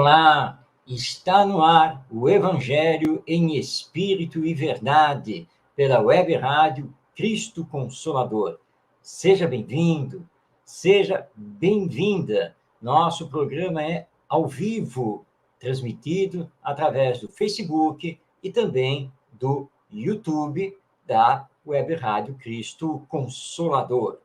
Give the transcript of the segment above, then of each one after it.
Olá, está no ar o Evangelho em Espírito e Verdade, pela Web Rádio Cristo Consolador. Seja bem-vindo, seja bem-vinda. Nosso programa é ao vivo, transmitido através do Facebook e também do YouTube da Web Rádio Cristo Consolador.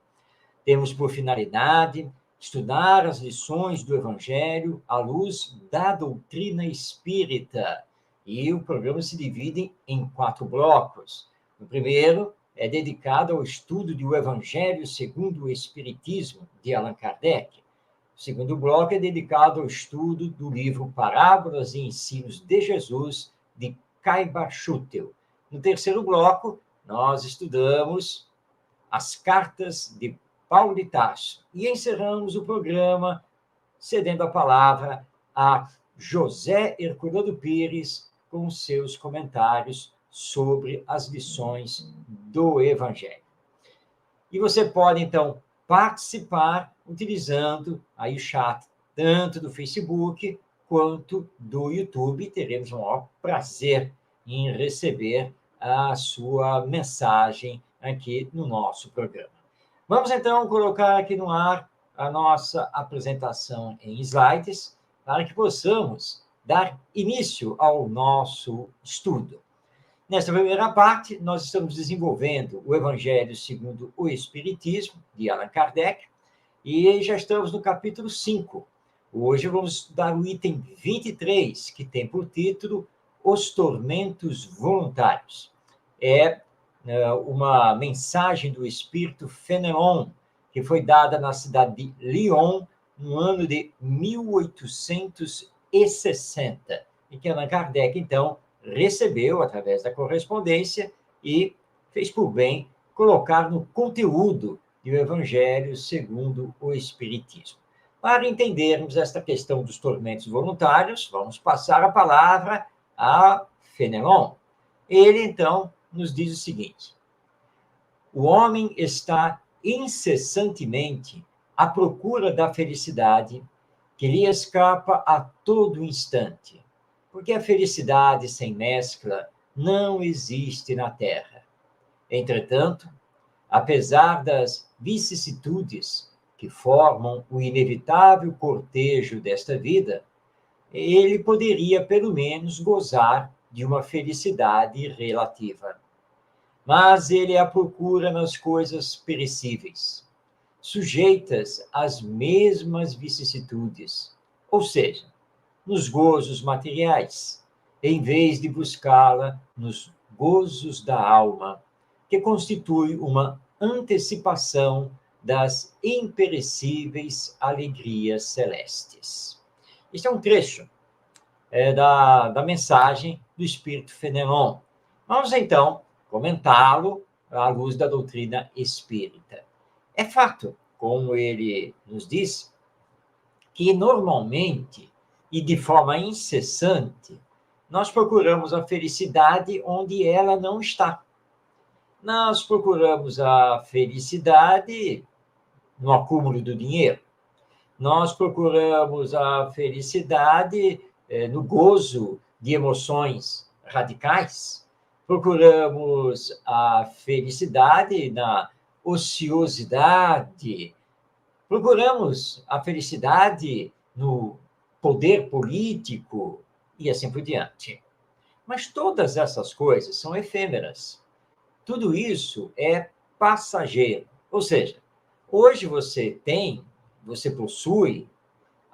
Temos por finalidade estudar as lições do Evangelho à luz da doutrina espírita. E o programa se divide em 4 blocos. O primeiro é dedicado ao estudo do Evangelho segundo o Espiritismo, de Allan Kardec. O segundo bloco é dedicado ao estudo do livro Parábolas e Ensinos de Jesus, de Caiba Schutel. No terceiro bloco, nós estudamos as cartas de Paulo de Tarso. E encerramos o programa cedendo a palavra a José Herculano Pires com seus comentários sobre as lições do Evangelho. E você pode, então, participar utilizando aí o chat, tanto do Facebook quanto do YouTube. Teremos o maior prazer em receber a sua mensagem aqui no nosso programa. Vamos, então, colocar aqui no ar a nossa apresentação em slides para que possamos dar início ao nosso estudo. Nesta primeira parte, nós estamos desenvolvendo o Evangelho segundo o Espiritismo, de Allan Kardec, e já estamos no capítulo 5. Hoje vamos estudar o item 23, que tem por título Os Tormentos Voluntários. É uma mensagem do espírito Fenelon, que foi dada na cidade de Lyon, no ano de 1860, e que Allan Kardec, então, recebeu através da correspondência e fez por bem colocar no conteúdo do Evangelho segundo o Espiritismo. Para entendermos esta questão dos tormentos voluntários, vamos passar a palavra a Fenelon. Ele, então, nos diz o seguinte: o homem está incessantemente à procura da felicidade que lhe escapa a todo instante, porque a felicidade sem mescla não existe na Terra. Entretanto, apesar das vicissitudes que formam o inevitável cortejo desta vida, ele poderia, pelo menos, gozar de uma felicidade relativa. Mas ele a procura nas coisas perecíveis, sujeitas às mesmas vicissitudes, ou seja, nos gozos materiais, em vez de buscá-la nos gozos da alma, que constitui uma antecipação das imperecíveis alegrias celestes. Este é um trecho da mensagem do Espírito Fenelon. Vamos, então, comentá-lo à luz da doutrina espírita. É fato, como ele nos diz, que normalmente e de forma incessante, nós procuramos a felicidade onde ela não está. Nós procuramos a felicidade no acúmulo do dinheiro. Nós procuramos a felicidade no gozo de emoções radicais. Procuramos a felicidade na ociosidade. Procuramos a felicidade no poder político e assim por diante. Mas todas essas coisas são efêmeras. Tudo isso é passageiro. Ou seja, hoje você tem, você possui,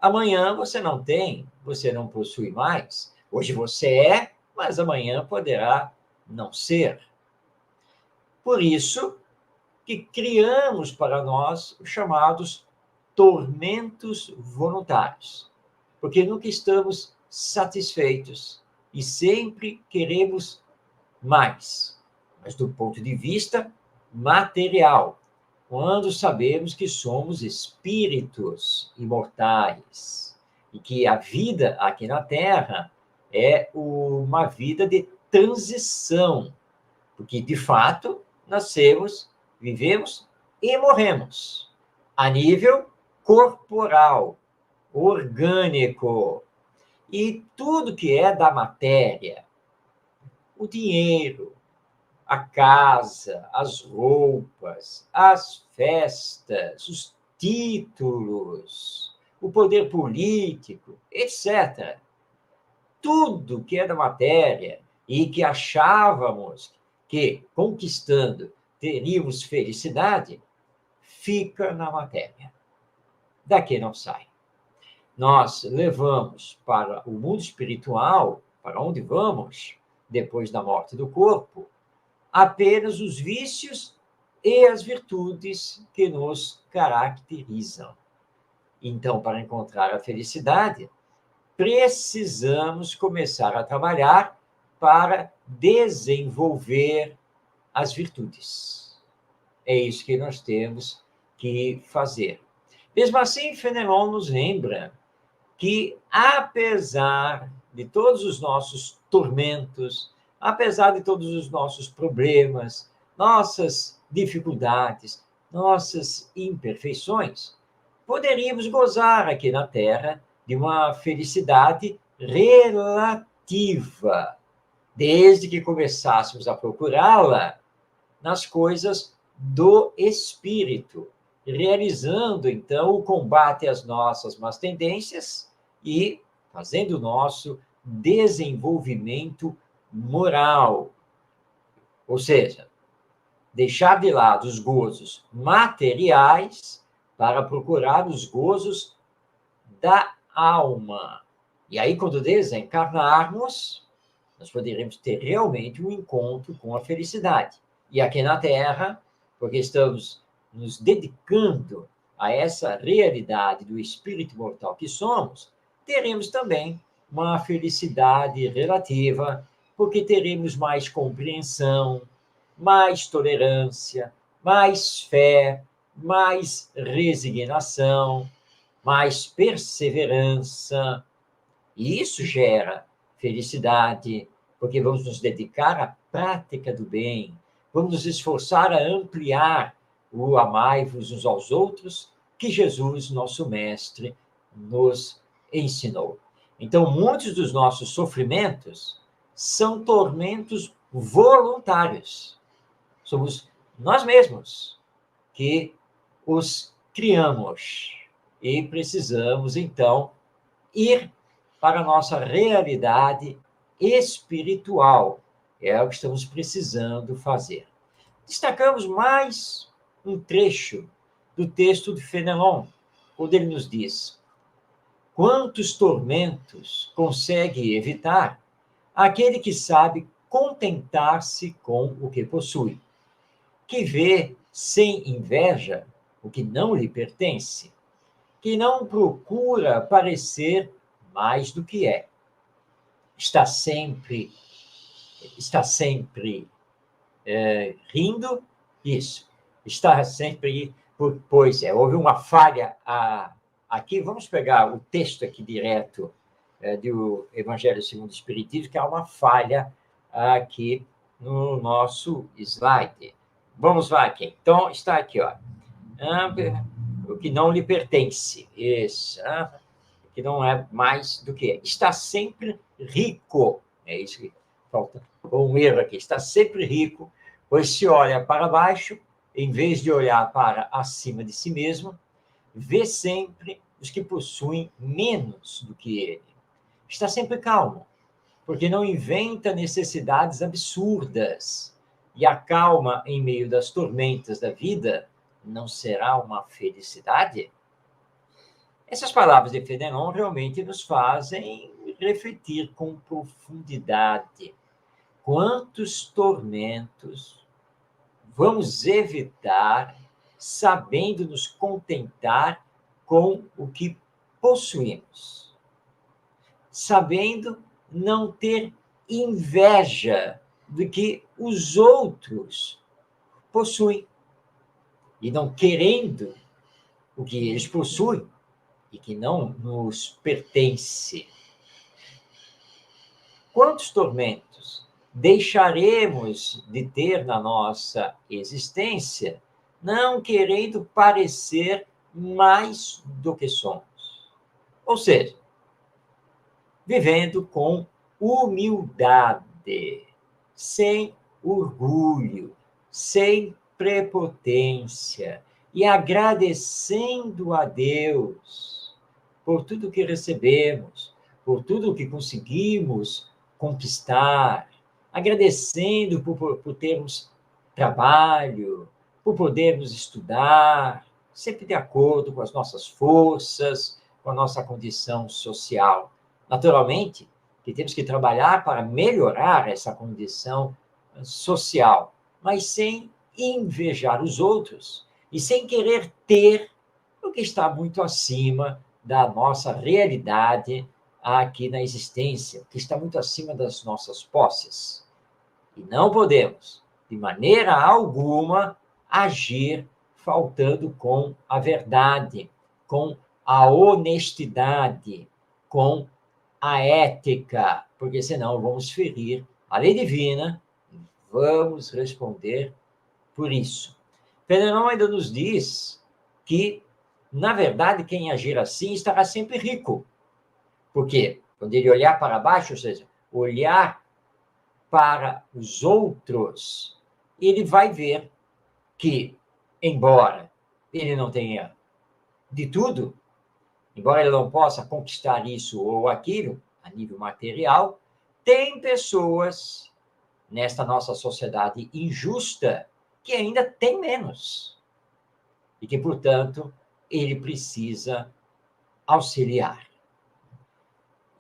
amanhã você não tem, você não possui mais. Hoje você é, mas amanhã poderá não ser. Por isso que criamos para nós os chamados tormentos voluntários, porque nunca estamos satisfeitos e sempre queremos mais, mas do ponto de vista material, quando sabemos que somos espíritos imortais e que a vida aqui na Terra é uma vida de transição, porque, de fato, nascemos, vivemos e morremos a nível corporal, orgânico. E tudo que é da matéria, o dinheiro, a casa, as roupas, as festas, os títulos, o poder político, etc. Tudo que é da matéria e que achávamos que, conquistando, teríamos felicidade, fica na matéria. Daqui não sai. Nós levamos para o mundo espiritual, para onde vamos, depois da morte do corpo, apenas os vícios e as virtudes que nos caracterizam. Então, para encontrar a felicidade, precisamos começar a trabalhar para desenvolver as virtudes. É isso que nós temos que fazer. Mesmo assim, Fenelon nos lembra que, apesar de todos os nossos tormentos, apesar de todos os nossos problemas, nossas dificuldades, nossas imperfeições, poderíamos gozar aqui na Terra de uma felicidade relativa, desde que começássemos a procurá-la nas coisas do espírito, realizando, então, o combate às nossas más tendências e fazendo o nosso desenvolvimento moral. Ou seja, deixar de lado os gozos materiais para procurar os gozos da alma. E aí, quando desencarnarmos, nós poderemos ter realmente um encontro com a felicidade. E aqui na Terra, porque estamos nos dedicando a essa realidade do espírito mortal que somos, teremos também uma felicidade relativa, porque teremos mais compreensão, mais tolerância, mais fé, mais resignação, mais perseverança. E isso gera felicidade, porque vamos nos dedicar à prática do bem, vamos nos esforçar a ampliar o amai-vos uns aos outros, que Jesus, nosso Mestre, nos ensinou. Então, muitos dos nossos sofrimentos são tormentos voluntários. Somos nós mesmos que os criamos e precisamos, então, ir para a nossa realidade espiritual. É o que estamos precisando fazer. Destacamos mais um trecho do texto de Fenelon, onde ele nos diz: quantos tormentos consegue evitar aquele que sabe contentar-se com o que possui, que vê sem inveja o que não lhe pertence, que não procura parecer mais do que é, está sempre rindo, isso, está sempre, pois houve uma falha aqui, vamos pegar o texto aqui direto do Evangelho segundo o Espiritismo, que há uma falha aqui no nosso slide. Vamos lá aqui. Então, está aqui, ó. O que não lhe pertence. Isso. Que não é mais do que é. Está sempre rico. É isso que falta. Um erro aqui. Está sempre rico, pois se olha para baixo, em vez de olhar para acima de si mesmo, vê sempre os que possuem menos do que ele. Está sempre calmo, porque não inventa necessidades absurdas. E a calma em meio das tormentas da vida não será uma felicidade? Essas palavras de Fenelon realmente nos fazem refletir com profundidade. Quantos tormentos vamos evitar sabendo nos contentar com o que possuímos? Sabendo não ter inveja do que os outros possuem e não querendo o que eles possuem e que não nos pertence. Quantos tormentos deixaremos de ter na nossa existência não querendo parecer mais do que somos? Ou seja, vivendo com humildade, sem orgulho, sem prepotência e agradecendo a Deus por tudo que recebemos, por tudo que conseguimos conquistar, agradecendo por termos trabalho, por podermos estudar, sempre de acordo com as nossas forças, com a nossa condição social. Naturalmente, que temos que trabalhar para melhorar essa condição social, mas sem invejar os outros e sem querer ter o que está muito acima da nossa realidade aqui na existência, que está muito acima das nossas posses. E não podemos, de maneira alguma, agir faltando com a verdade, com a honestidade, com a ética, porque senão vamos ferir a lei divina e vamos responder por isso. Fenelon ainda nos diz que, na verdade, quem agir assim estará sempre rico. Porque quando ele olhar para baixo, ou seja, olhar para os outros, ele vai ver que, embora ele não tenha de tudo, embora ele não possa conquistar isso ou aquilo a nível material, tem pessoas nesta nossa sociedade injusta que ainda tem menos e que, portanto, ele precisa auxiliar.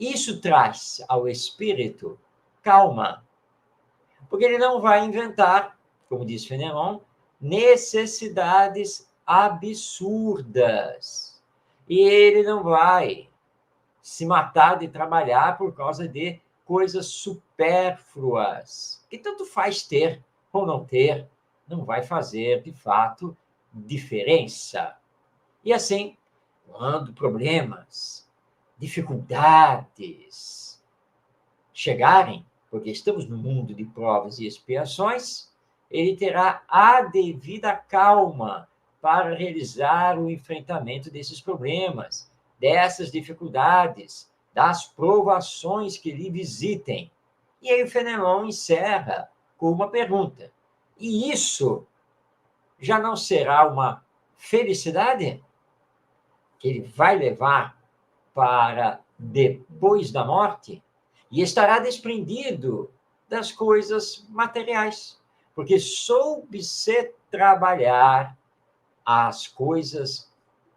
Isso traz ao espírito calma, porque ele não vai inventar, como diz Fenelon, necessidades absurdas. E ele não vai se matar de trabalhar por causa de coisas supérfluas, que tanto faz ter ou não ter, não vai fazer, de fato, diferença. E assim, quando problemas, dificuldades chegarem, porque estamos no mundo de provas e expiações, ele terá a devida calma para realizar o enfrentamento desses problemas, dessas dificuldades, das provações que lhe visitem. E aí o Fenelon encerra com uma pergunta: e isso já não será uma felicidade que ele vai levar para depois da morte? E estará desprendido das coisas materiais, porque soube-se trabalhar as coisas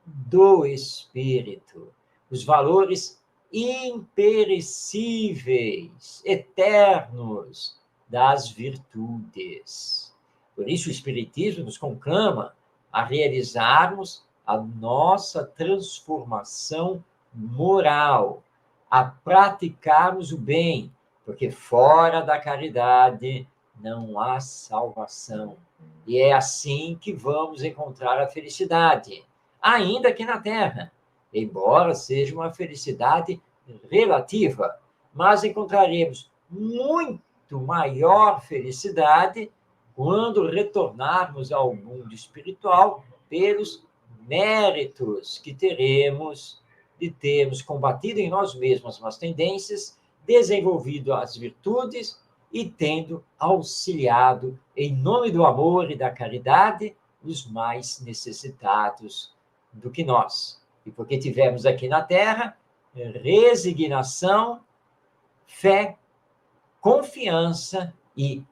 do espírito, os valores imperecíveis, eternos das virtudes. Por isso, o Espiritismo nos conclama a realizarmos a nossa transformação moral, a praticarmos o bem, porque fora da caridade não há salvação. E é assim que vamos encontrar a felicidade, ainda aqui na Terra, embora seja uma felicidade relativa, mas encontraremos muito maior felicidade quando retornarmos ao mundo espiritual pelos méritos que teremos de termos combatido em nós mesmos as tendências, desenvolvido as virtudes e tendo auxiliado, em nome do amor e da caridade, os mais necessitados do que nós. E porque tivemos aqui na Terra resignação, fé, confiança e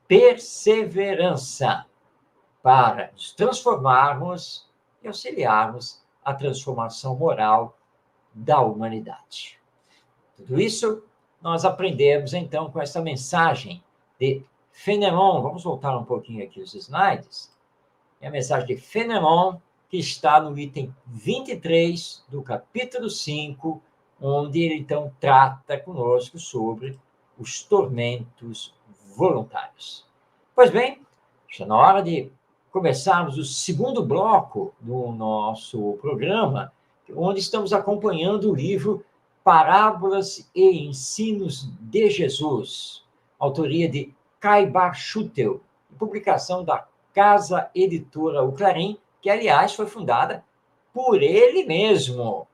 perseverança para nos transformarmos e auxiliarmos a transformação moral da humanidade. Tudo isso nós aprendemos, então, com essa mensagem de Fenelon. Vamos voltar um pouquinho aqui os slides. É a mensagem de Fenelon, que está no item 23 do capítulo 5, onde ele, então, trata conosco sobre os tormentos voluntários. Pois bem, está na hora de começarmos o segundo bloco do nosso programa, onde estamos acompanhando o livro Parábolas e Ensinos de Jesus, autoria de Caibar Schutel, publicação da Casa Editora O Clarim, que, aliás, foi fundada por ele mesmo.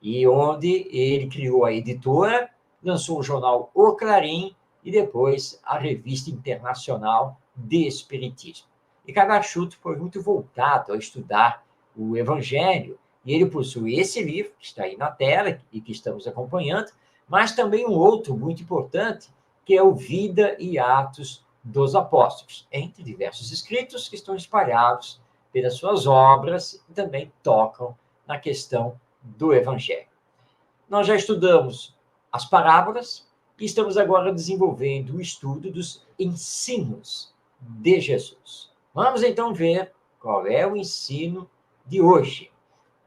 e onde ele criou a editora, lançou o jornal O Clarim e depois a Revista Internacional de Espiritismo. E Cabachuto foi muito voltado a estudar o Evangelho, e ele possui esse livro, que está aí na tela e que estamos acompanhando, mas também um outro muito importante, que é o Vida e Atos dos Apóstolos, entre diversos escritos que estão espalhados pelas suas obras e também tocam na questão do Evangelho. Nós já estudamos as parábolas e estamos agora desenvolvendo o estudo dos ensinos de Jesus. Vamos então ver qual é o ensino de hoje.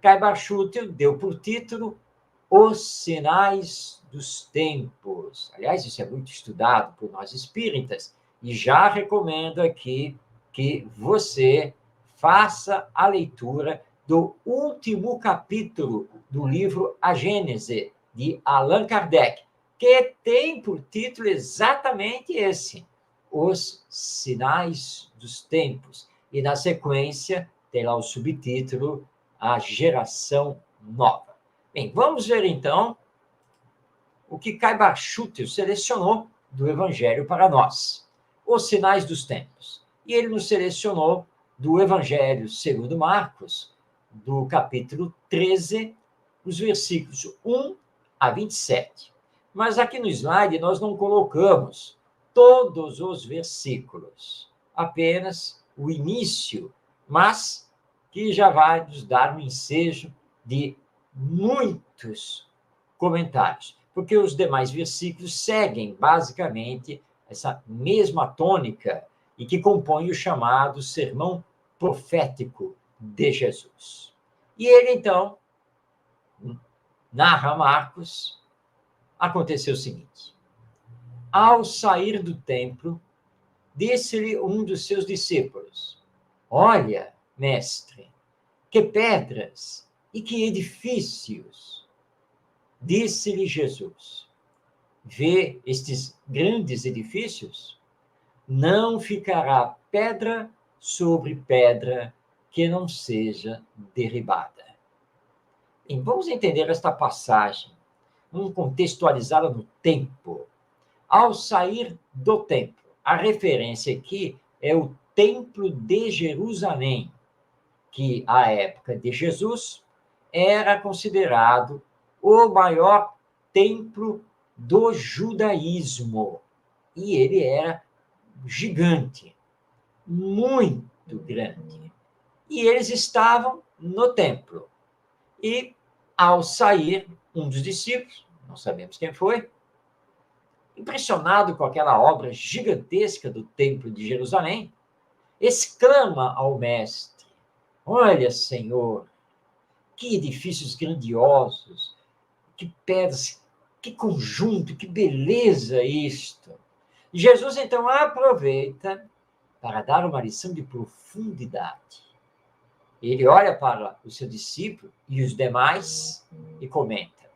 Caibar Schutel deu por título Os Sinais dos Tempos. Aliás, isso é muito estudado por nós espíritas e já recomendo aqui que você faça a leitura do último capítulo do livro A Gênese, de Allan Kardec, que tem por título exatamente esse, Os Sinais dos Tempos. E, na sequência, tem lá o subtítulo A Geração Nova. Bem, vamos ver, então, o que Caibar Schutel selecionou do Evangelho para nós. Os Sinais dos Tempos. E ele nos selecionou do Evangelho segundo Marcos, do capítulo 13, os versículos 1 a 27. Mas aqui no slide nós não colocamos todos os versículos, apenas o início, mas que já vai nos dar um ensejo de muitos comentários, porque os demais versículos seguem basicamente essa mesma tônica e que compõe o chamado sermão profético de Jesus. E ele, então, narra Marcos, aconteceu o seguinte: ao sair do templo, disse-lhe um dos seus discípulos: olha, mestre, que pedras e que edifícios! Disse-lhe Jesus: vê estes grandes edifícios? Não ficará pedra sobre pedra que não seja derribada. Bem, vamos entender esta passagem, vamos contextualizá-la no tempo. Ao sair do templo, a referência aqui é o Templo de Jerusalém, que, à época de Jesus, era considerado o maior templo do judaísmo. E ele era gigante, muito grande. E eles estavam no templo. E, ao sair, um dos discípulos, não sabemos quem foi, impressionado com aquela obra gigantesca do Templo de Jerusalém, exclama ao mestre: olha, Senhor, que edifícios grandiosos, que pedras, que conjunto, que beleza isto. Jesus, então, aproveita para dar uma lição de profundidade. Ele olha para o seu discípulo e os demais e comenta: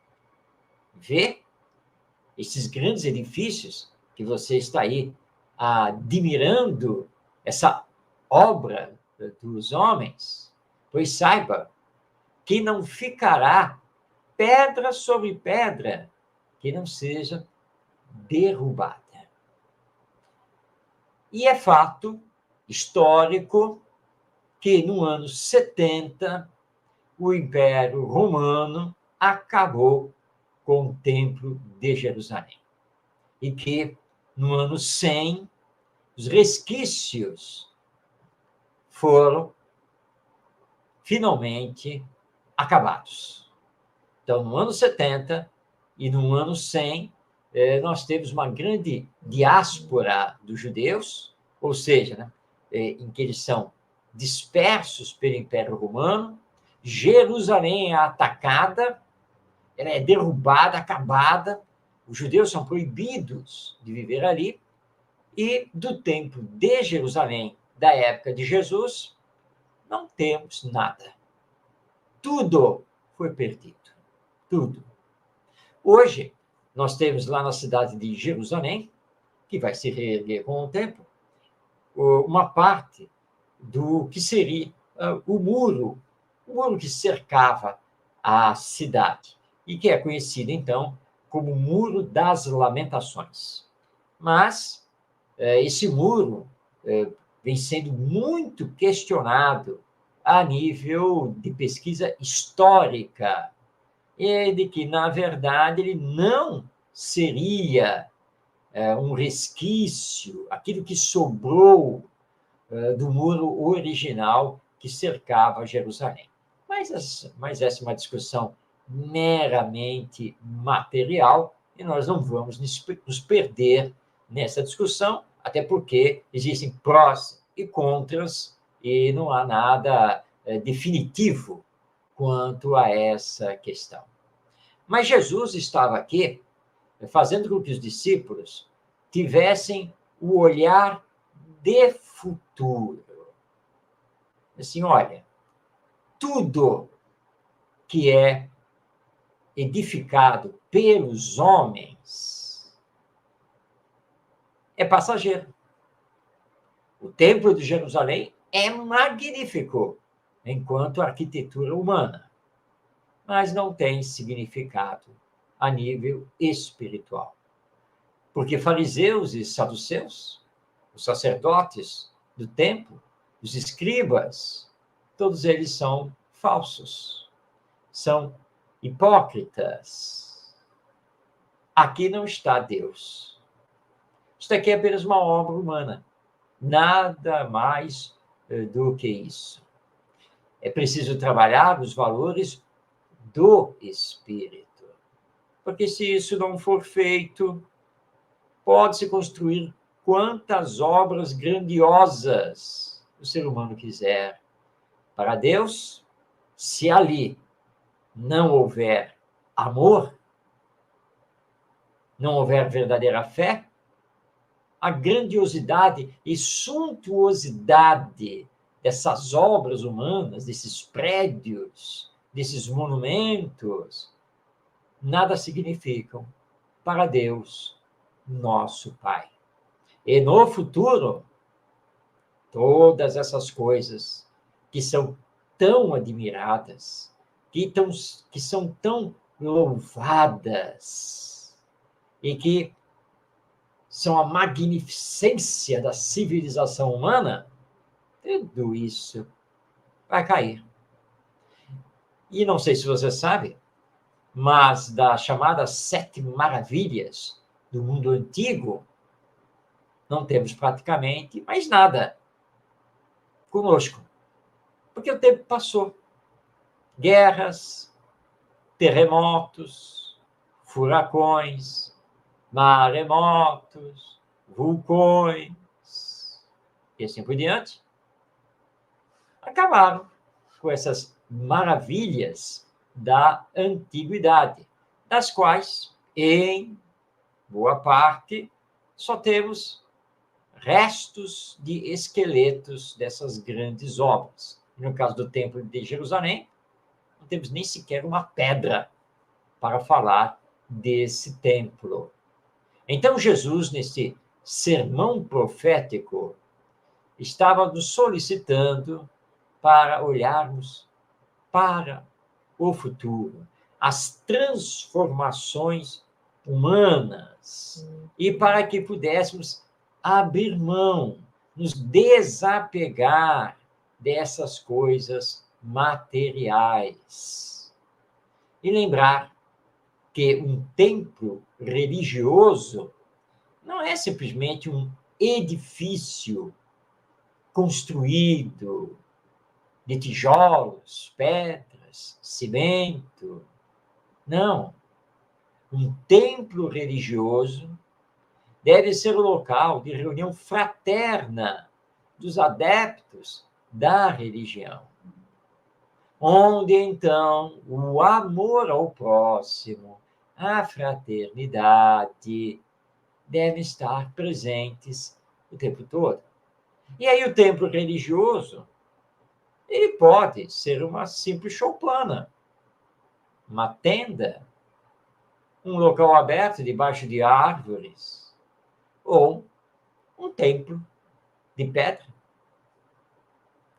vê esses grandes edifícios que você está aí admirando, essa obra dos homens? Pois saiba que não ficará pedra sobre pedra que não seja derrubada. E é fato histórico que no ano 70 o Império Romano acabou com o Templo de Jerusalém. E que no ano 100 os resquícios foram finalmente acabados. Então, no ano 70 e no ano 100, nós temos uma grande diáspora dos judeus, ou seja, né, em que eles são dispersos pelo Império Romano, Jerusalém é atacada, ela é derrubada, acabada, os judeus são proibidos de viver ali, e do templo de Jerusalém, da época de Jesus, não temos nada. Tudo foi perdido. Tudo. Hoje, nós temos lá na cidade de Jerusalém, que vai se reerguer com o tempo, uma parte do que seria o muro que cercava a cidade. e que é conhecido, então, como Muro das Lamentações. Mas esse muro vem sendo muito questionado a nível de pesquisa histórica, e de que, na verdade, ele não seria um resquício, aquilo que sobrou do muro original que cercava Jerusalém. Mas essa é uma discussão meramente material e nós não vamos nos perder nessa discussão, até porque existem prós e contras e não há nada definitivo quanto a essa questão. Mas Jesus estava aqui fazendo com que os discípulos tivessem o olhar de futuro. Assim, olha, tudo que é edificado pelos homens é passageiro. O Templo de Jerusalém é magnífico enquanto arquitetura humana, mas não tem significado a nível espiritual. Porque fariseus e saduceus, os sacerdotes do templo, os escribas, todos eles são falsos, são hipócritas. Aqui não está Deus. Isto aqui é apenas uma obra humana, nada mais do que isso. É preciso trabalhar os valores do espírito, porque se isso não for feito, pode-se construir quantas obras grandiosas o ser humano quiser. Para Deus, se ali não houver amor, não houver verdadeira fé, a grandiosidade e suntuosidade dessas obras humanas, desses prédios, desses monumentos, nada significam para Deus, nosso Pai. E no futuro, todas essas coisas que são tão admiradas, que são tão louvadas e que são a magnificência da civilização humana, tudo isso vai cair. E não sei se você sabe, mas das chamadas 7 maravilhas do mundo antigo, não temos praticamente mais nada conosco, porque o tempo passou. Guerras, terremotos, furacões, maremotos, vulcões, e assim por diante, acabaram com essas maravilhas da antiguidade, das quais, em boa parte, só temos restos de esqueletos dessas grandes obras. No caso do Templo de Jerusalém, não temos nem sequer uma pedra para falar desse templo. Então, Jesus, nesse sermão profético, estava nos solicitando para olharmos para o futuro, as transformações humanas, e para que pudéssemos abrir mão, nos desapegar dessas coisas materiais. E lembrar que um templo religioso não é simplesmente um edifício construído de tijolos, pedras, cimento. Não. Um templo religioso deve ser o local de reunião fraterna dos adeptos da religião, onde, então, o amor ao próximo, a fraternidade, devem estar presentes o tempo todo. E aí o templo religioso, ele pode ser uma simples choupana, uma tenda, um local aberto debaixo de árvores, ou um templo de pedra,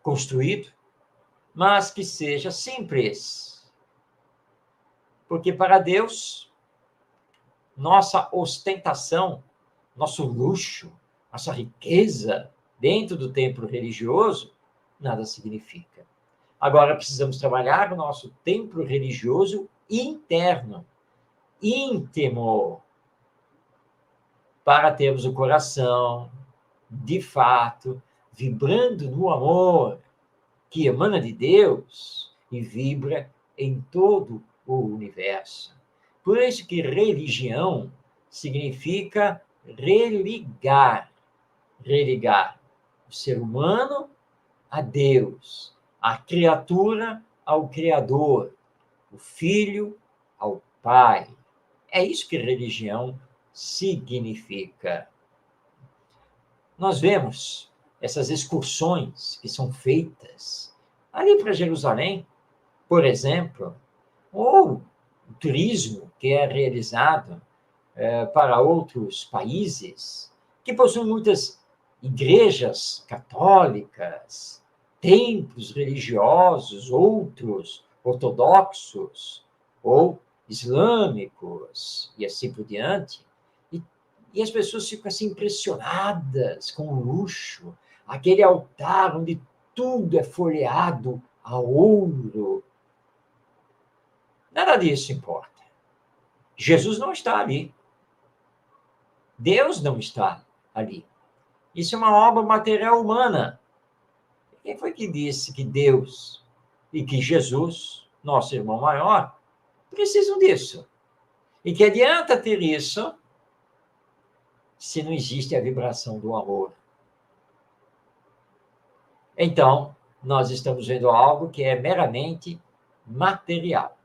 construído, mas que seja simples, Porque para Deus, nossa ostentação, nosso luxo, nossa riqueza dentro do templo religioso, nada significa. Agora precisamos trabalhar o nosso templo religioso interno, íntimo, para termos o coração, de fato, vibrando no amor que emana de Deus e vibra em todo o universo. Por isso que religião significa religar o ser humano a Deus, a criatura ao Criador, o Filho ao Pai. É isso que religião significa. Nós vemos essas excursões que são feitas ali para Jerusalém, por exemplo, ou o turismo que é realizado para outros países, que possuem muitas igrejas católicas, templos religiosos, outros ortodoxos ou islâmicos, e assim por diante. E as pessoas ficam assim impressionadas com o luxo, aquele altar onde tudo é folheado a ouro. Nada disso importa. Jesus não está ali. Deus não está ali. Isso é uma obra material humana. Quem foi que disse que Deus e que Jesus, nosso irmão maior, precisam disso? E que adianta ter isso se não existe a vibração do amor? Então, nós estamos vendo algo que é meramente material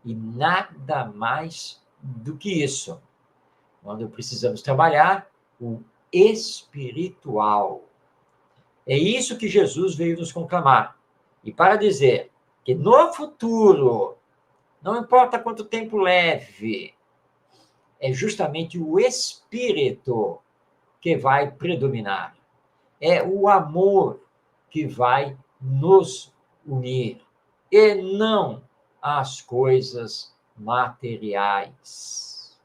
e nada mais do que isso. Quando precisamos trabalhar o espiritual. É isso que Jesus veio nos conclamar. E para dizer que no futuro, não importa quanto tempo leve, é justamente o espírito que vai predominar. É o amor que vai nos unir, e não as coisas materiais,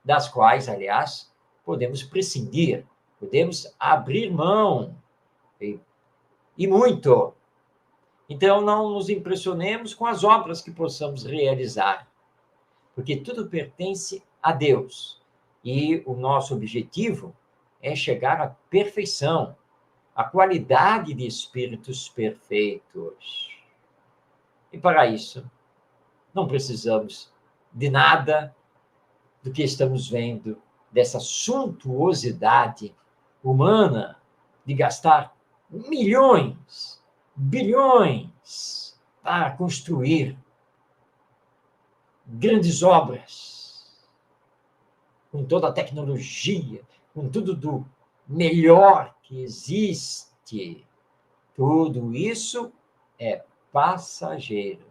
das quais, aliás, podemos prescindir, podemos abrir mão, e muito. Então, não nos impressionemos com as obras que possamos realizar, porque tudo pertence a Deus. E o nosso objetivo é chegar à perfeição, à qualidade de espíritos perfeitos. E para isso, não precisamos de nada do que estamos vendo, dessa suntuosidade humana de gastar milhões, bilhões para construir grandes obras, com toda a tecnologia, com tudo do melhor que existe. Tudo isso é passageiro.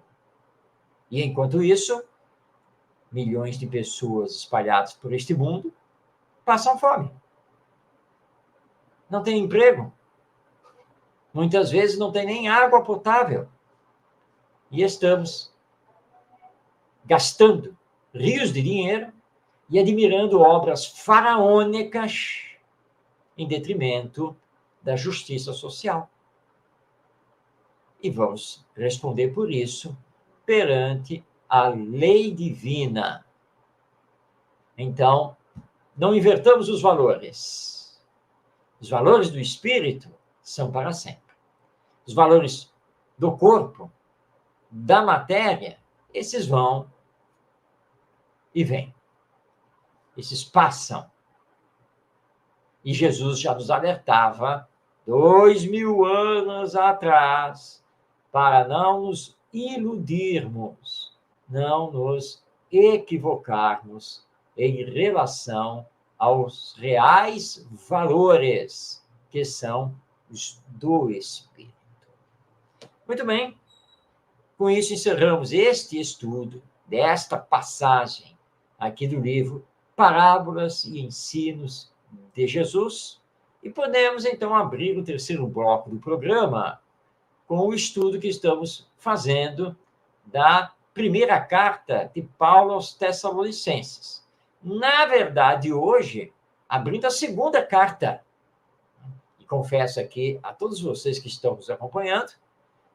E enquanto isso, milhões de pessoas espalhadas por este mundo passam fome. Não tem emprego. Muitas vezes não tem nem água potável. E estamos gastando rios de dinheiro e admirando obras faraônicas em detrimento da justiça social. E vamos responder por isso perante a lei divina. Então, não invertamos os valores. Os valores do espírito são para sempre. Os valores do corpo, da matéria, esses vão e vêm. Esses passam. E Jesus já nos alertava 2000 anos atrás para não nos iludirmos, não nos equivocarmos em relação aos reais valores que são os do Espírito. Muito bem, com isso encerramos este estudo desta passagem aqui do livro Parábolas e Ensinos de Jesus, e podemos então abrir o terceiro bloco do programa com o estudo que estamos fazendo da primeira carta de Paulo aos Tessalonicenses. Na verdade, hoje, abrindo a segunda carta. E confesso aqui a todos vocês que estão nos acompanhando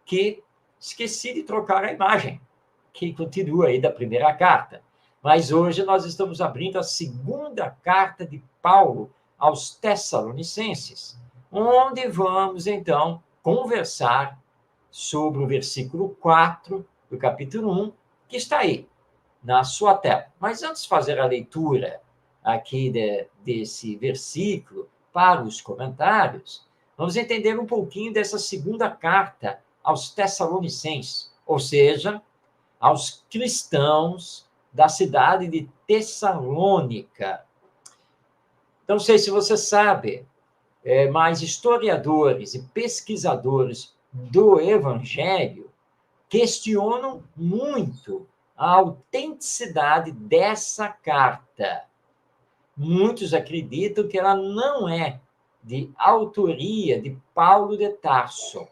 que esqueci de trocar a imagem, que continua aí da primeira carta. Mas hoje nós estamos abrindo a segunda carta de Paulo aos Tessalonicenses, onde vamos, então, conversar sobre o versículo 4 do capítulo 1, que está aí, na sua tela. Mas antes de fazer a leitura aqui desse versículo para os comentários, vamos entender um pouquinho dessa segunda carta aos Tessalonicenses, ou seja, aos cristãos da cidade de Tessalônica. Não sei se você sabe, mas historiadores e pesquisadores do Evangelho questionam muito a autenticidade dessa carta. Muitos acreditam que ela não é de autoria de Paulo de Tarso,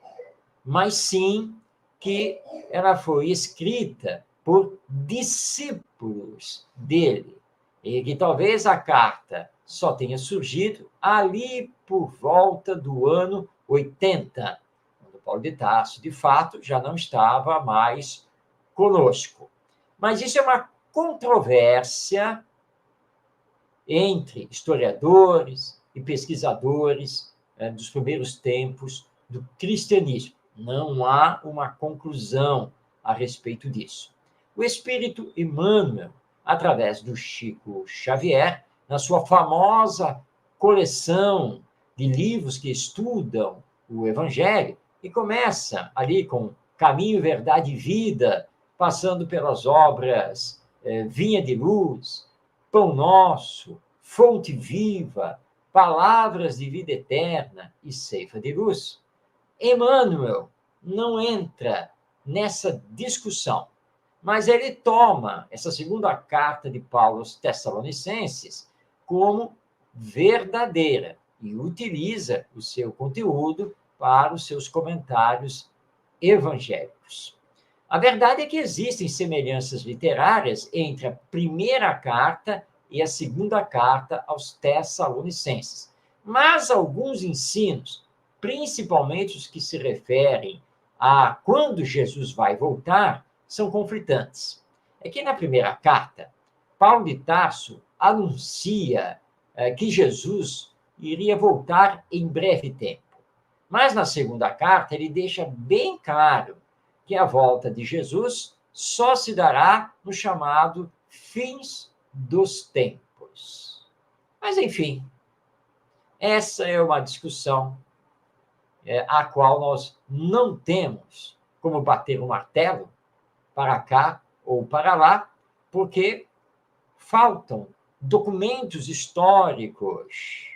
mas sim que ela foi escrita por discípulos dele, e que talvez a carta só tenha surgido ali por volta do ano 80, quando Paulo de Tarso, de fato, já não estava mais conosco. Mas isso é uma controvérsia entre historiadores e pesquisadores dos primeiros tempos do cristianismo. Não há uma conclusão a respeito disso. O espírito Emmanuel, através do Chico Xavier, na sua famosa coleção de livros que estudam o Evangelho, e começa ali com Caminho, Verdade e Vida, passando pelas obras Vinha de Luz, Pão Nosso, Fonte Viva, Palavras de Vida Eterna e Ceifa de Luz. Emmanuel não entra nessa discussão, mas ele toma essa segunda carta de Paulo aos Tessalonicenses como verdadeira e utiliza o seu conteúdo para os seus comentários evangélicos. A verdade é que existem semelhanças literárias entre a primeira carta e a segunda carta aos Tessalonicenses, mas alguns ensinos, principalmente os que se referem a quando Jesus vai voltar, são conflitantes. É que na primeira carta, Paulo de Tarso anuncia que Jesus iria voltar em breve tempo. Mas na segunda carta, ele deixa bem claro que a volta de Jesus só se dará no chamado fins dos tempos. Mas, enfim, essa é uma discussão a qual nós não temos como bater um martelo para cá ou para lá, porque faltam documentos históricos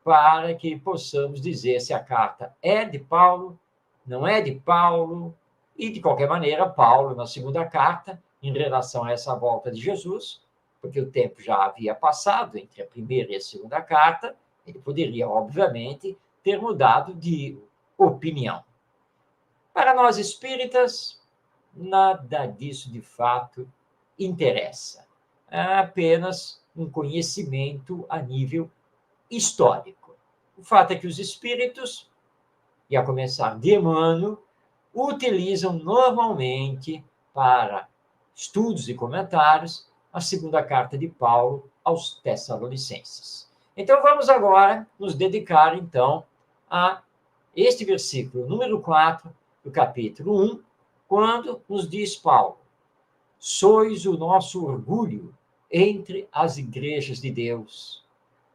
para que possamos dizer se a carta é de Paulo, não é de Paulo, e, de qualquer maneira, Paulo, na segunda carta, em relação a essa volta de Jesus, porque o tempo já havia passado entre a primeira e a segunda carta, ele poderia, obviamente, ter mudado de opinião. Para nós espíritas, nada disso, de fato, interessa. É apenas um conhecimento a nível histórico. O fato é que os espíritos, e a começar de Emmanuel, utilizam normalmente para estudos e comentários a segunda carta de Paulo aos Tessalonicenses. Então vamos agora nos dedicar então a este versículo número 4 do capítulo 1, quando nos diz Paulo: sois o nosso orgulho entre as igrejas de Deus,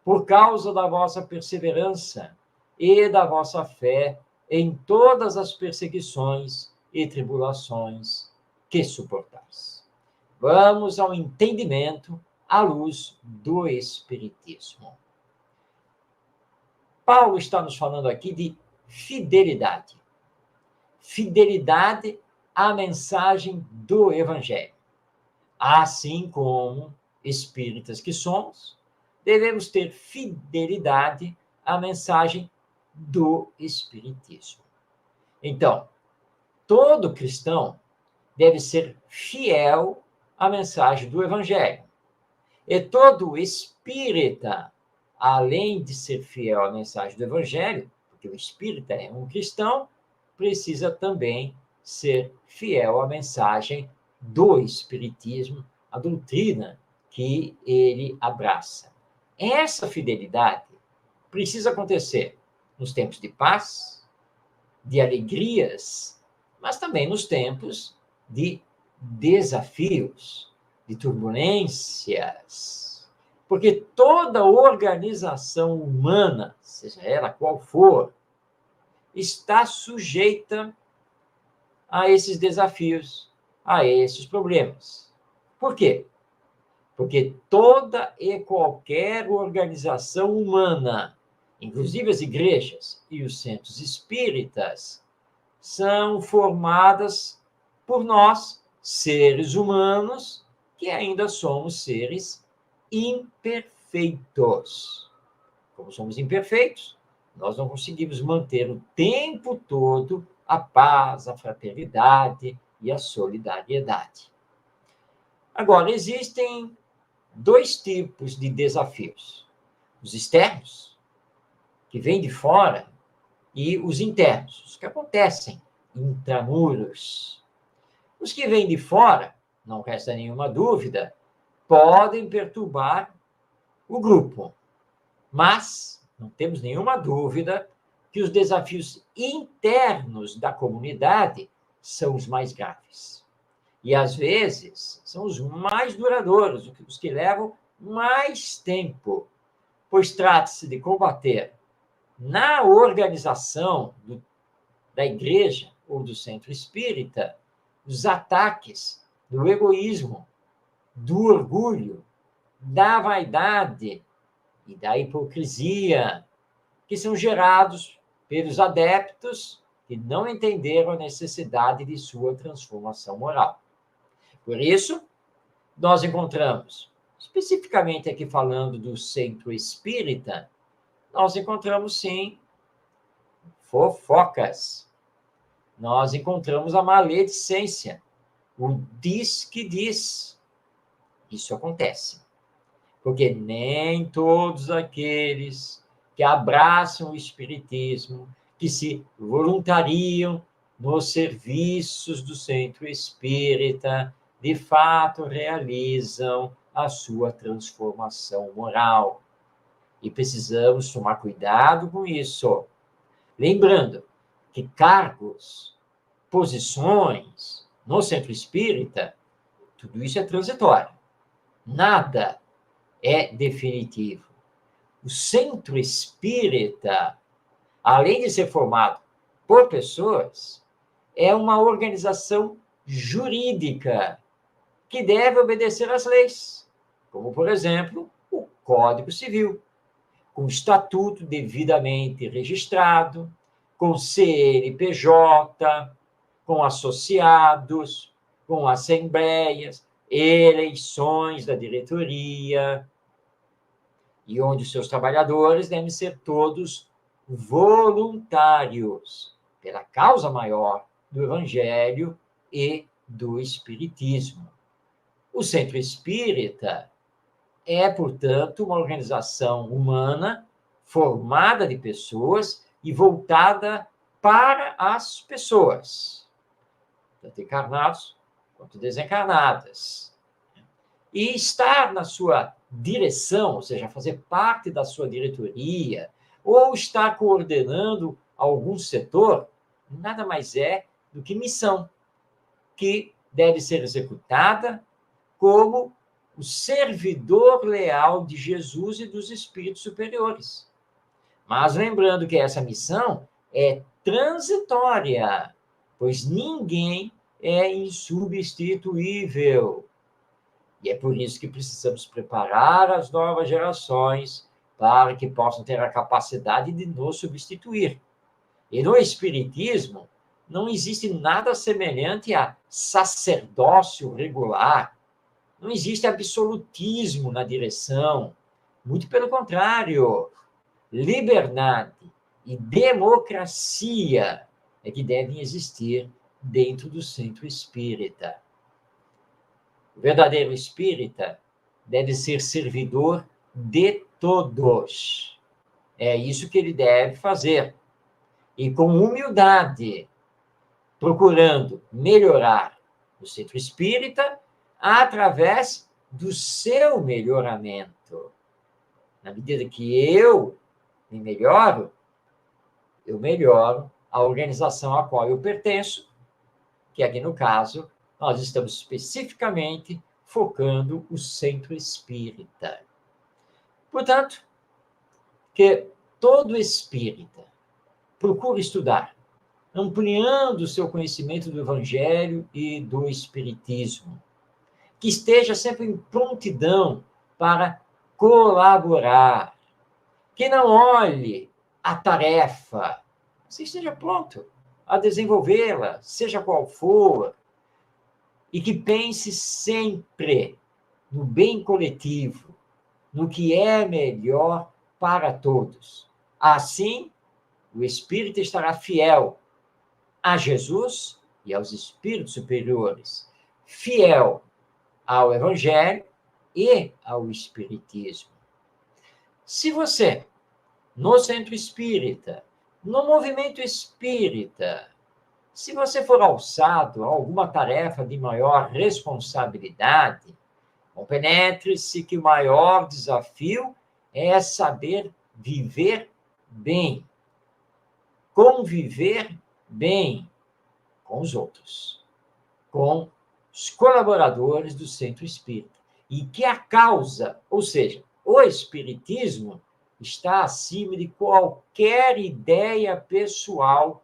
por causa da vossa perseverança e da vossa fé em todas as perseguições e tribulações que suportais. Vamos ao entendimento à luz do Espiritismo. Paulo está nos falando aqui de fidelidade. Fidelidade à mensagem do Evangelho. Assim como espíritas que somos, devemos ter fidelidade à mensagem do Espiritismo. Então, todo cristão deve ser fiel à mensagem do Evangelho. E todo espírita, além de ser fiel à mensagem do Evangelho, porque o espírita é um cristão, precisa também ser fiel à mensagem do Espiritismo, a doutrina que ele abraça. Essa fidelidade precisa acontecer nos tempos de paz, de alegrias, mas também nos tempos de desafios, de turbulências. Porque toda organização humana, seja ela qual for, está sujeita a esses desafios, a esses problemas. Por quê? Porque toda e qualquer organização humana, inclusive as igrejas e os centros espíritas, são formadas por nós, seres humanos, que ainda somos seres imperfeitos. Como somos imperfeitos, nós não conseguimos manter o tempo todo a paz, a fraternidade e a solidariedade. Agora, existem dois tipos de desafios: os externos, que vêm de fora, e os internos, os que acontecem intramuros. Os que vêm de fora, não resta nenhuma dúvida, podem perturbar o grupo, mas não temos nenhuma dúvida que os desafios internos da comunidade são os mais graves. E, às vezes, são os mais duradouros, os que levam mais tempo, pois trata-se de combater na organização da igreja ou do centro espírita os ataques do egoísmo, do orgulho, da vaidade e da hipocrisia, que são gerados pelos adeptos que não entenderam a necessidade de sua transformação moral. Por isso, nós encontramos, especificamente aqui falando do centro espírita, nós encontramos, sim, fofocas. Nós encontramos a maledicência, o diz que diz. Isso acontece. Porque nem todos aqueles que abraçam o espiritismo, que se voluntariam nos serviços do centro espírita, de fato realizam a sua transformação moral. E precisamos tomar cuidado com isso. Lembrando que cargos, posições no centro espírita, tudo isso é transitório. Nada é definitivo. O centro espírita, além de ser formado por pessoas, é uma organização jurídica que deve obedecer às leis, como, por exemplo, o Código Civil, com estatuto devidamente registrado, com CNPJ, com associados, com assembleias, eleições da diretoria, e onde os seus trabalhadores devem ser todos voluntários pela causa maior do Evangelho e do Espiritismo. O Centro Espírita é, portanto, uma organização humana formada de pessoas e voltada para as pessoas, tanto encarnados quanto desencarnadas. E estar na sua direção, ou seja, fazer parte da sua diretoria, ou estar coordenando algum setor, nada mais é do que missão, que deve ser executada como o servidor leal de Jesus e dos espíritos superiores. Mas lembrando que essa missão é transitória, pois ninguém é insubstituível. E é por isso que precisamos preparar as novas gerações para que possam ter a capacidade de nos substituir. E no Espiritismo, não existe nada semelhante a sacerdócio regular. Não existe absolutismo na direção. Muito pelo contrário. Liberdade e democracia é que devem existir dentro do centro espírita. O verdadeiro espírita deve ser servidor de todos. É isso que ele deve fazer. E com humildade, procurando melhorar o centro espírita através do seu melhoramento. Na medida que eu me melhoro, eu melhoro a organização a qual eu pertenço, que aqui no caso, nós estamos especificamente focando o centro espírita. Portanto, que todo espírita procure estudar, ampliando o seu conhecimento do Evangelho e do Espiritismo, que esteja sempre em prontidão para colaborar, que não olhe a tarefa, você esteja pronto a desenvolvê-la, seja qual for, e que pense sempre no bem coletivo, no que é melhor para todos. Assim, o espírito estará fiel a Jesus e aos espíritos superiores, fiel ao Evangelho e ao Espiritismo. Se você, no centro espírita, no movimento espírita, se você for alçado a alguma tarefa de maior responsabilidade, compenetre-se que o maior desafio é saber viver bem, conviver bem com os outros, com os colaboradores do centro espírita. E que a causa, ou seja, o espiritismo, está acima de qualquer ideia pessoal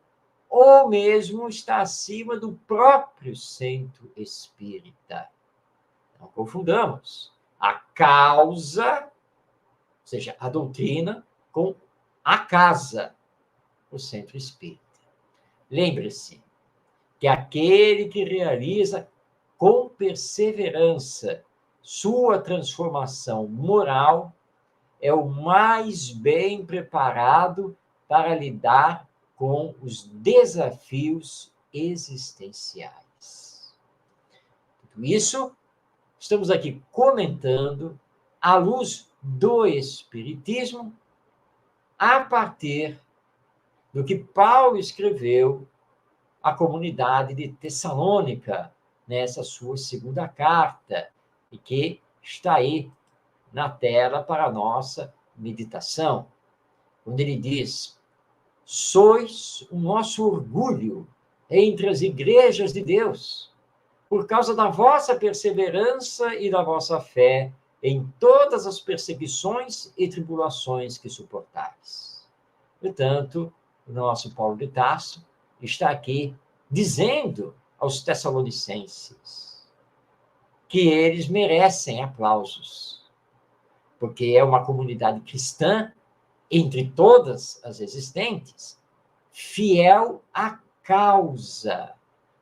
ou mesmo está acima do próprio centro espírita. Não confundamos a causa, ou seja, a doutrina, com a casa, o centro espírita. Lembre-se que aquele que realiza com perseverança sua transformação moral é o mais bem preparado para lidar com os desafios existenciais. Tudo isso estamos aqui comentando à luz do Espiritismo, a partir do que Paulo escreveu à comunidade de Tessalônica, nessa sua segunda carta, e que está aí na tela para a nossa meditação, onde ele diz: sois o nosso orgulho entre as igrejas de Deus, por causa da vossa perseverança e da vossa fé em todas as perseguições e tribulações que suportais. Portanto, o nosso Paulo de Tarso está aqui dizendo aos tessalonicenses que eles merecem aplausos, porque é uma comunidade cristã, entre todas as existentes, fiel à causa,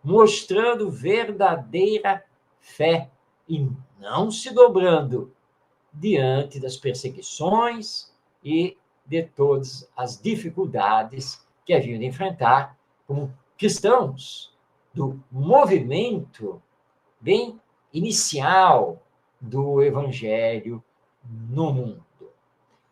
mostrando verdadeira fé e não se dobrando diante das perseguições e de todas as dificuldades que haviam de enfrentar como cristãos do movimento bem inicial do Evangelho no mundo.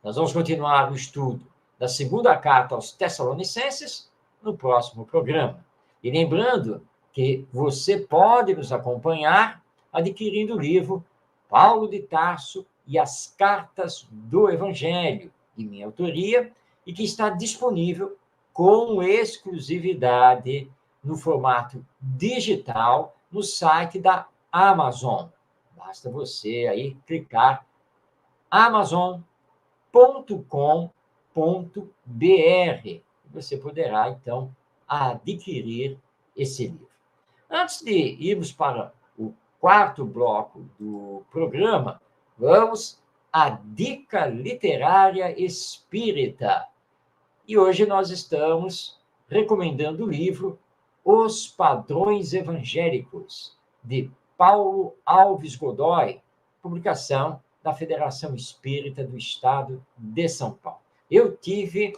Nós vamos continuar o estudo da segunda carta aos Tessalonicenses no próximo programa. E lembrando que você pode nos acompanhar adquirindo o livro Paulo de Tarso e as Cartas do Evangelho, de minha autoria, e que está disponível com exclusividade no formato digital no site da Amazon. Basta você aí clicar amazon.com.br. Você poderá, então, adquirir esse livro. Antes de irmos para o quarto bloco do programa, vamos à dica literária espírita. E hoje nós estamos recomendando o livro Os Padrões Evangélicos, de Paulo Alves Godoy, publicação da Federação Espírita do Estado de São Paulo. Eu tive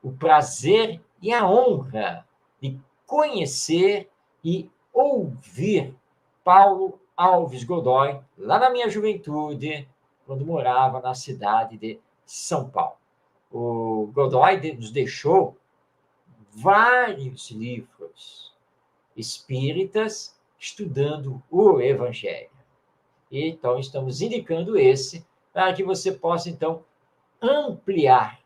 o prazer e a honra de conhecer e ouvir Paulo Alves Godoy, lá na minha juventude, quando morava na cidade de São Paulo. O Godoy nos deixou vários livros espíritas estudando o Evangelho. Então, estamos indicando esse para que você possa, então, ampliar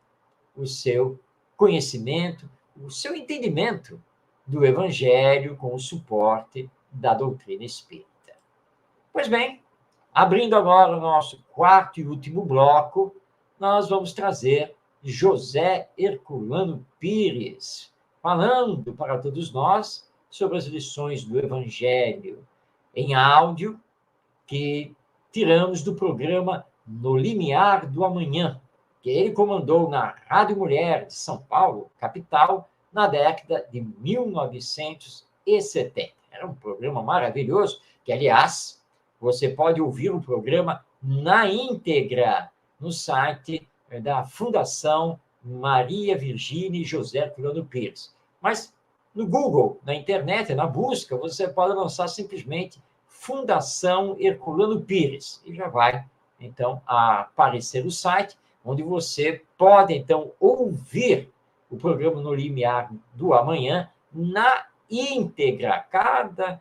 o seu conhecimento, o seu entendimento do Evangelho com o suporte da doutrina espírita. Pois bem, abrindo agora o nosso quarto e último bloco, nós vamos trazer José Herculano Pires, falando para todos nós sobre as lições do Evangelho em áudio que tiramos do programa No Limiar do Amanhã, que ele comandou na Rádio Mulher de São Paulo, capital, na década de 1970. Era um programa maravilhoso, que, aliás, você pode ouvir o programa na íntegra no site da Fundação Maria Virgínia e José Herculano Pires. Mas no Google, na internet, na busca, você pode lançar simplesmente Fundação Herculano Pires e já vai, então, aparecer o site, onde você pode, então, ouvir o programa No Limiar do Amanhã na íntegra, cada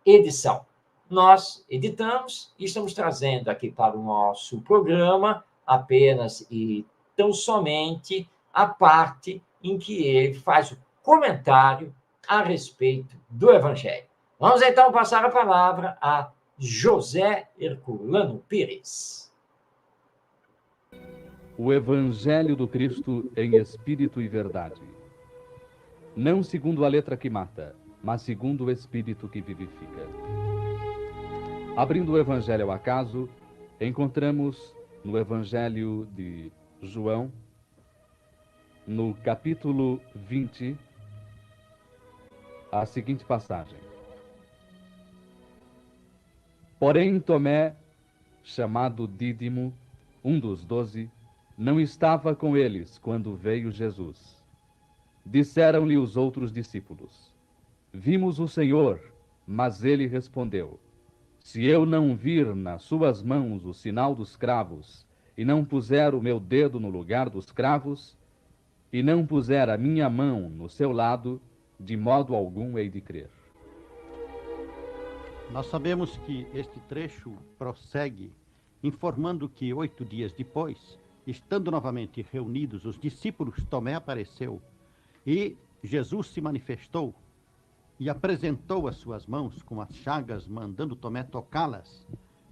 edição. Nós editamos e estamos trazendo aqui para o nosso programa apenas e tão somente a parte em que ele faz o comentário a respeito do Evangelho. Vamos então passar a palavra a José Herculano Pires. O Evangelho do Cristo em Espírito e Verdade. Não segundo a letra que mata, mas segundo o Espírito que vivifica. Abrindo o Evangelho ao acaso, encontramos no Evangelho de João, no capítulo 20, a seguinte passagem. Porém, Tomé, chamado Dídimo, um dos 12, não estava com eles quando veio Jesus. Disseram-lhe os outros discípulos: Vimos o Senhor, mas ele respondeu: Se eu não vir nas suas mãos o sinal dos cravos, e não puser o meu dedo no lugar dos cravos, e não puser a minha mão no seu lado, de modo algum hei de crer. Nós sabemos que este trecho prossegue, informando que 8 dias depois, estando novamente reunidos os discípulos, Tomé apareceu, e Jesus se manifestou, e apresentou as suas mãos com as chagas, mandando Tomé tocá-las,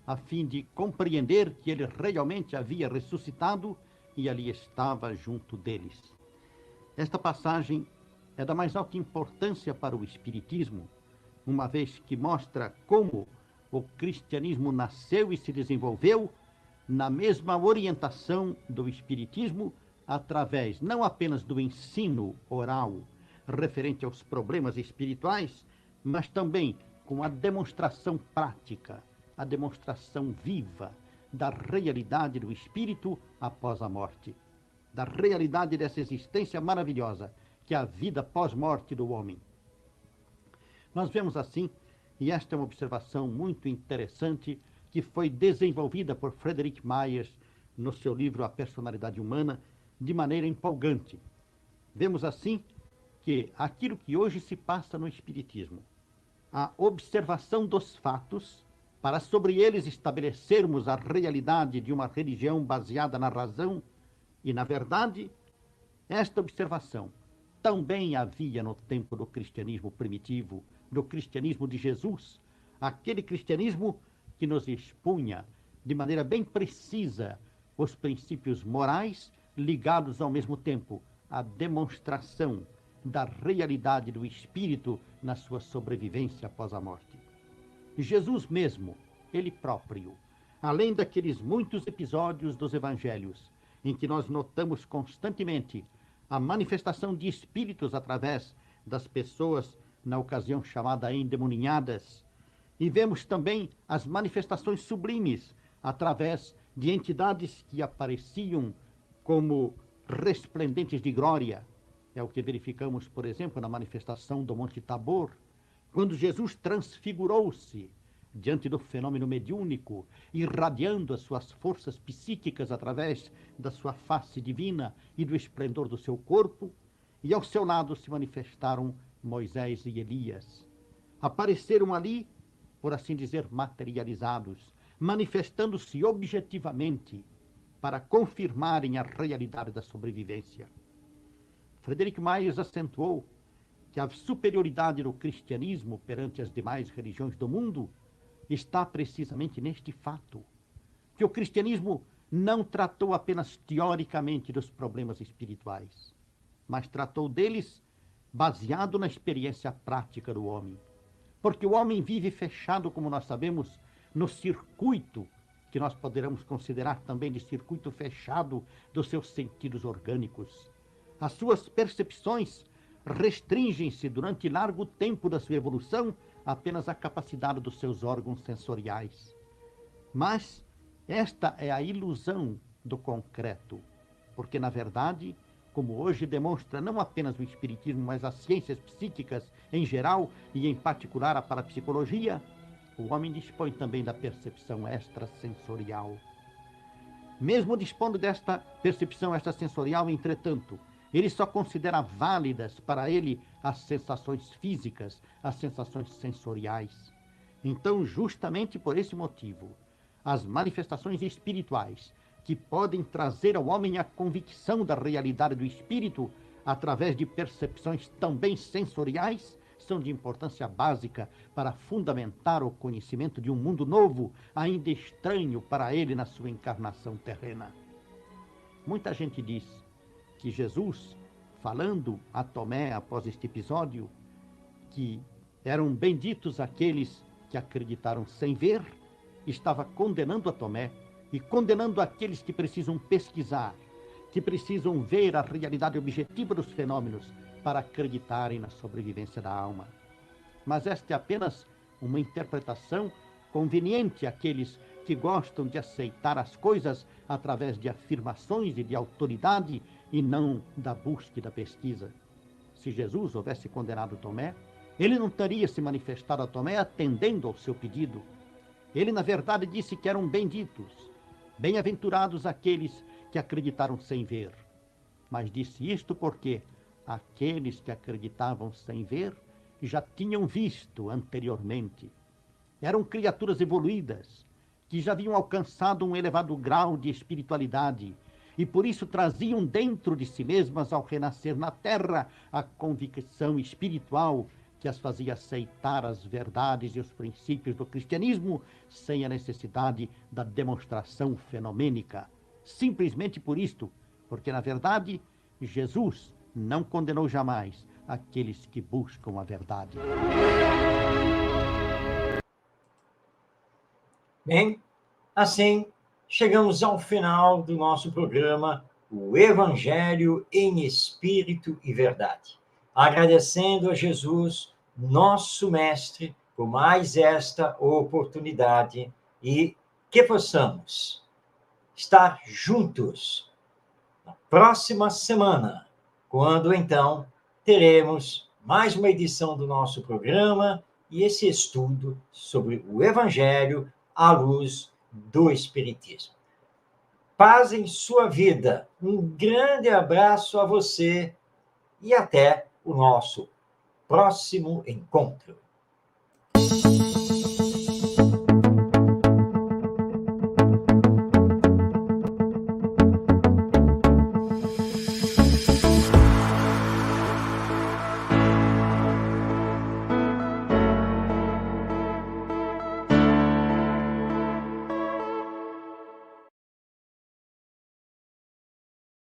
a fim de compreender que ele realmente havia ressuscitado e ali estava junto deles. Esta passagem é da mais alta importância para o Espiritismo, uma vez que mostra como o cristianismo nasceu e se desenvolveu na mesma orientação do Espiritismo, através não apenas do ensino oral referente aos problemas espirituais, mas também com a demonstração prática, a demonstração viva da realidade do espírito após a morte, da realidade dessa existência maravilhosa que é a vida pós-morte do homem. Nós vemos assim, e esta é uma observação muito interessante, que foi desenvolvida por Friedrich Myers no seu livro A Personalidade Humana, de maneira empolgante. Vemos assim que aquilo que hoje se passa no Espiritismo, a observação dos fatos, para sobre eles estabelecermos a realidade de uma religião baseada na razão e na verdade, esta observação também havia no tempo do cristianismo primitivo, do cristianismo de Jesus, aquele cristianismo que nos expunha de maneira bem precisa os princípios morais ligados ao mesmo tempo à demonstração da realidade do espírito na sua sobrevivência após a morte. Jesus mesmo, ele próprio, além daqueles muitos episódios dos evangelhos em que nós notamos constantemente a manifestação de espíritos através das pessoas na ocasião chamada endemoninhadas, e vemos também as manifestações sublimes através de entidades que apareciam como resplendentes de glória, É o que verificamos, por exemplo, na manifestação do Monte Tabor, quando Jesus transfigurou-se diante do fenômeno mediúnico, irradiando as suas forças psíquicas através da sua face divina e do esplendor do seu corpo, e ao seu lado se manifestaram Moisés e Elias. Apareceram ali, por assim dizer, materializados, manifestando-se objetivamente para confirmarem a realidade da sobrevivência. Frederic Myers acentuou que a superioridade do cristianismo perante as demais religiões do mundo está precisamente neste fato, que o cristianismo não tratou apenas teoricamente dos problemas espirituais, mas tratou deles baseado na experiência prática do homem. Porque o homem vive fechado, como nós sabemos, no circuito, que nós poderemos considerar também de circuito fechado dos seus sentidos orgânicos. As suas percepções restringem-se durante largo tempo da sua evolução apenas à capacidade dos seus órgãos sensoriais. Mas esta é a ilusão do concreto, porque, na verdade, como hoje demonstra não apenas o espiritismo, mas as ciências psíquicas em geral e, em particular, a parapsicologia, o homem dispõe também da percepção extrasensorial. Mesmo dispondo desta percepção extrasensorial, entretanto, ele só considera válidas para ele as sensações físicas, as sensações sensoriais. Então, justamente por esse motivo, as manifestações espirituais que podem trazer ao homem a convicção da realidade do espírito através de percepções também sensoriais são de importância básica para fundamentar o conhecimento de um mundo novo, ainda estranho para ele na sua encarnação terrena. Muita gente diz que Jesus, falando a Tomé após este episódio, que eram benditos aqueles que acreditaram sem ver, estava condenando a Tomé e condenando aqueles que precisam pesquisar, que precisam ver a realidade objetiva dos fenômenos para acreditarem na sobrevivência da alma. Mas esta é apenas uma interpretação conveniente àqueles que gostam de aceitar as coisas através de afirmações e de autoridade e não da busca e da pesquisa. Se Jesus houvesse condenado Tomé, ele não teria se manifestado a Tomé atendendo ao seu pedido. Ele, na verdade, disse que eram benditos, bem-aventurados aqueles que acreditaram sem ver. Mas disse isto porque aqueles que acreditavam sem ver já tinham visto anteriormente. Eram criaturas evoluídas, que já haviam alcançado um elevado grau de espiritualidade e por isso traziam dentro de si mesmas, ao renascer na Terra, a convicção espiritual que as fazia aceitar as verdades e os princípios do cristianismo sem a necessidade da demonstração fenomênica. Simplesmente por isto, porque na verdade Jesus não condenou jamais aqueles que buscam a verdade. Bem, assim chegamos ao final do nosso programa, o Evangelho em Espírito e Verdade. Agradecendo a Jesus, nosso Mestre, por mais esta oportunidade e que possamos estar juntos na próxima semana, quando então teremos mais uma edição do nosso programa e esse estudo sobre o Evangelho à luz do Espiritismo. Paz em sua vida. Um grande abraço a você e até o nosso próximo encontro.